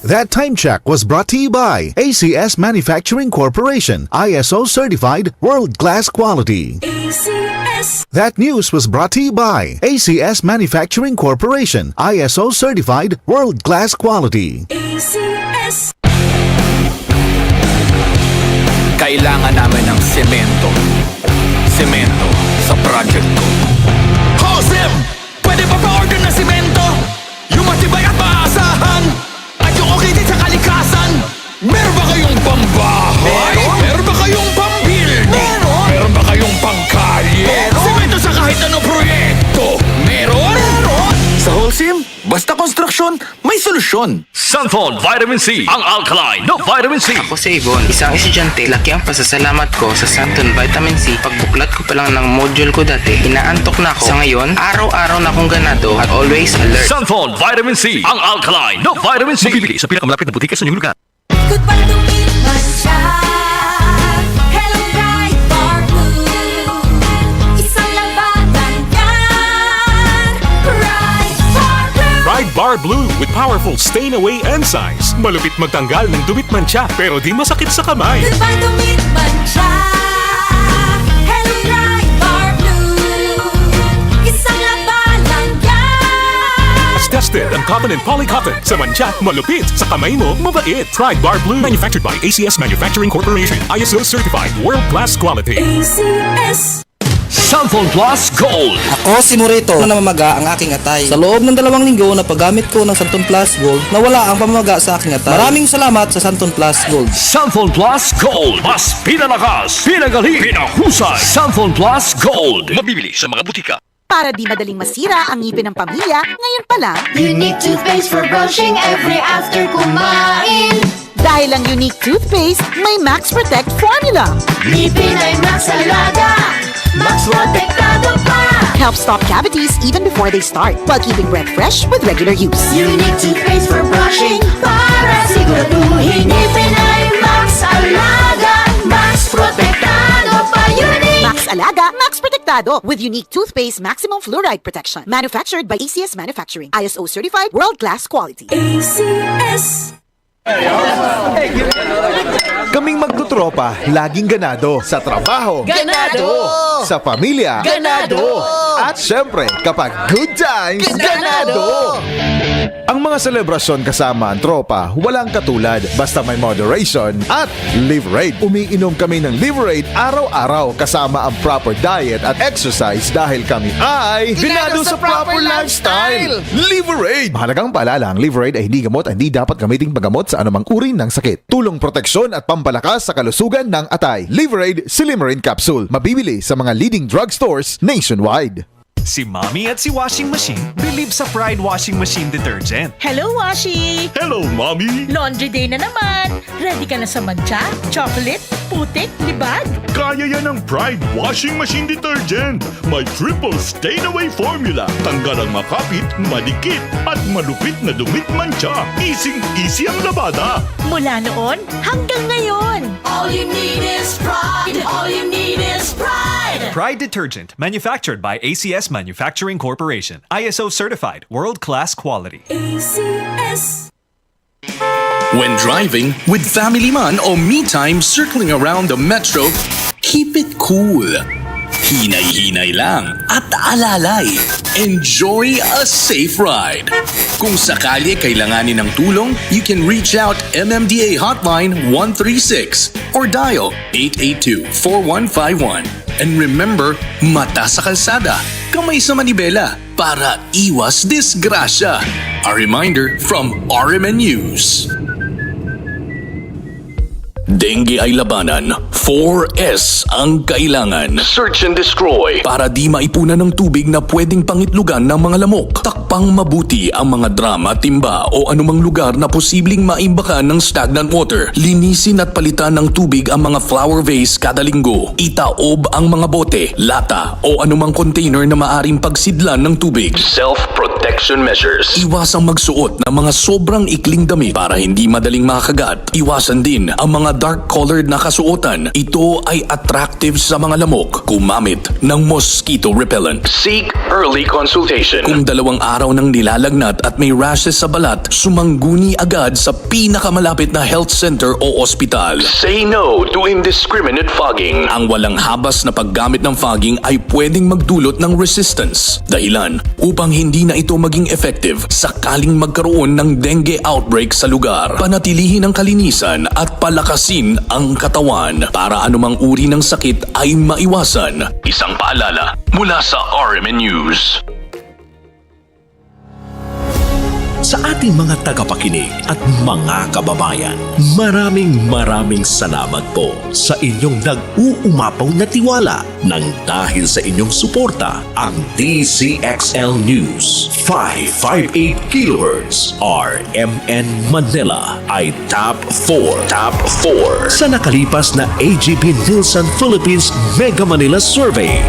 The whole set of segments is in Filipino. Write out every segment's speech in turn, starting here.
That time check was brought to you by ACS Manufacturing Corporation, ISO certified world-class quality. ACS. That news was brought to you by ACS Manufacturing Corporation, ISO certified world-class quality. ACS. Kailangan namin ng semento. Semento sa project ko. Josem! Pwede pa pa-order ng semento? Yung matibay at maasahan? At yung okay din sa kalikasan? Meron ba kayong pambahay? Meron ba kayong pambuilding? Meron ba kayong pangkalye? Semento sa kahit anong proyekto? Meron? Sa Holcim, basta konstruksyon, may solusyon. Sunfall Vitamin C, ang alkaline na vitamin C. Ako si Yvonne, isang estudyante. Laki ang pasasalamat ko sa Santon Vitamin C. Pagbuklat ko pa lang ng module ko dati, inaantok na ako. Sa ngayon, araw-araw na akong ganado at always alert. Sunfall Vitamin C, ang alkaline na vitamin C. Mabibili sa pinakamalapit na butika sa inyong lugar. Goodbye dumit man siya. Hello bright bar blue. Isang labanan yan. Bright bar blue. Pride Bar Blue with powerful stain-away enzymes. Malupit magtanggal ng dumit mancha pero di masakit sa kamay. Goodbye dumit man siya. Hello bright bar blue. Isang labanan yan. As tested ang cotton and polycotton. Sa mancha, malupit. Sa kamay mo, mabait. Pride Bar Blue. Manufactured by ACS Manufacturing Corporation. ISO certified. World-class quality. ACS. Sunfall Plus Gold. Ako si Morito na namamaga ang aking atay. Sa loob ng 2 linggo na paggamit ko ng Santon Plus Gold, nawala ang pamamaga sa aking atay. Maraming salamat sa Santon Plus Gold. Sunfall Plus Gold. Mas pinalakas, pinagaling, pinahusay. Sunfall Plus Gold. Mabibili sa mga butika. Para di madaling masira ang ngipin ng pamilya, ngayon pa lang, Unique toothpaste for brushing every after kumain. dahil ang unique toothpaste, may Max Protect formula. Ngipin ay Max Alaga. Max Protectado pa. Helps stop cavities even before they start, while keeping breath fresh with regular use. Unique toothpaste for brushing para siguraduhin ngipin ay Max Alaga. Max Protectado pa. Unique. Max Alaga, Max Protectado with unique toothpaste maximum fluoride protection. Manufactured by ACS Manufacturing. ISO certified world-class quality. ACS. Kaming magtutropa, laging ganado. Sa trabaho, Ganado. sa pamilya, Ganado. at syempre, kapag good times, ganado! Ang mga selebrasyon kasama ang tropa, walang katulad. Basta may moderation at Liverade. Umiinom kami ng Liverade araw-araw kasama ang proper diet at exercise dahil kami ay ganado sa proper lifestyle! Liverade! Mahalagang paalala, ang Liverade ay hindi gamot at hindi dapat gamiting paggamot sa anumang uri ng sakit. Tulong proteksyon at pampalakas sa kalusugan ng atay. Liverade Silimarin Capsule. Mabibili sa mga leading drugstores nationwide. Si Mommy at si Washing Machine believe sa Pride Washing Machine Detergent. Hello, Washi! Hello, Mommy! Laundry day na naman! Ready ka na sa mancha, chocolate, putik, libag? Kaya yan ang Pride Washing Machine Detergent. May triple stain-away formula. Tanggal ang makapit, madikit, at malupit na dumit mancha. Easy ang labada. Mula noon hanggang ngayon! All you need is pride. All you need is pride. Pride Detergent, manufactured by ACS Manufacturing Corporation. ISO certified, world-class quality. ACS. When driving, with family man o me time circling around the metro, keep it cool. Hinay-hinay lang at alalay. Enjoy a safe ride. Kung sakali kailanganin ng tulong, you can reach out MMDA Hotline 136 or dial 882-4151. And remember, mata sa kalsada, kamay sa manibela para iwas disgrasya. A reminder from RMN News. Dengue ay labanan, 4S ang kailangan. Search and destroy para di maipunan ng tubig na pwedeng pangitlugan ng mga lamok. Takpang mabuti ang mga drum at timba o anumang lugar na posibleng maimbakan ng stagnant water. Linisin at palitan ng tubig ang mga flower vase kada linggo. Itaob ang mga bote, lata o anumang container na maaring pagsidlan ng tubig. Self-protection measures. Iwasang magsuot ng mga sobrang ikling damit para hindi madaling makagat. Iwasan din ang mga dark-colored na kasuotan. Ito ay attractive sa mga lamok. Gumamit ng mosquito repellent. Seek early consultation. Kung 2 araw nang nilalagnat at may rashes sa balat, sumangguni agad sa pinakamalapit na health center o ospital. Say no to indiscriminate fogging. Ang walang habas na paggamit ng fogging ay pwedeng magdulot ng resistance. Dahilan upang hindi na ito maging effective sakaling magkaroon ng dengue outbreak sa lugar. Panatilihin ang kalinisan at palakasin ang katawan para anumang uri ng sakit ay maiwasan. Isang paalala mula sa RMN News. Sa ating mga tagapakinig at mga kababayan, maraming salamat po sa inyong nag-uumapaw na tiwala. Nang dahil sa inyong suporta, ang DCXL News 558 kHz RMN Manila ay top 4 sa nakalipas na AGP Nielsen Philippines Mega Manila Survey.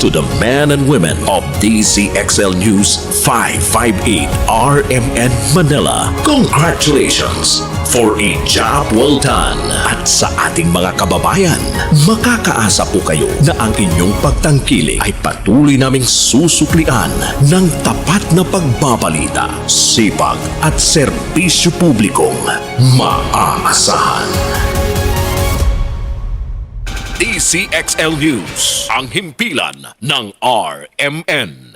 To the men and women of DCXL News 558 RMN Manila, congratulations for a job well done. At sa ating mga kababayan, makakaasa po kayo na ang inyong pagtangkilik ay patuloy naming susuklian ng tapat na pagbabalita, sipag at serbisyo publikong maaasahan. DCXL News, ang himpilan ng RMN.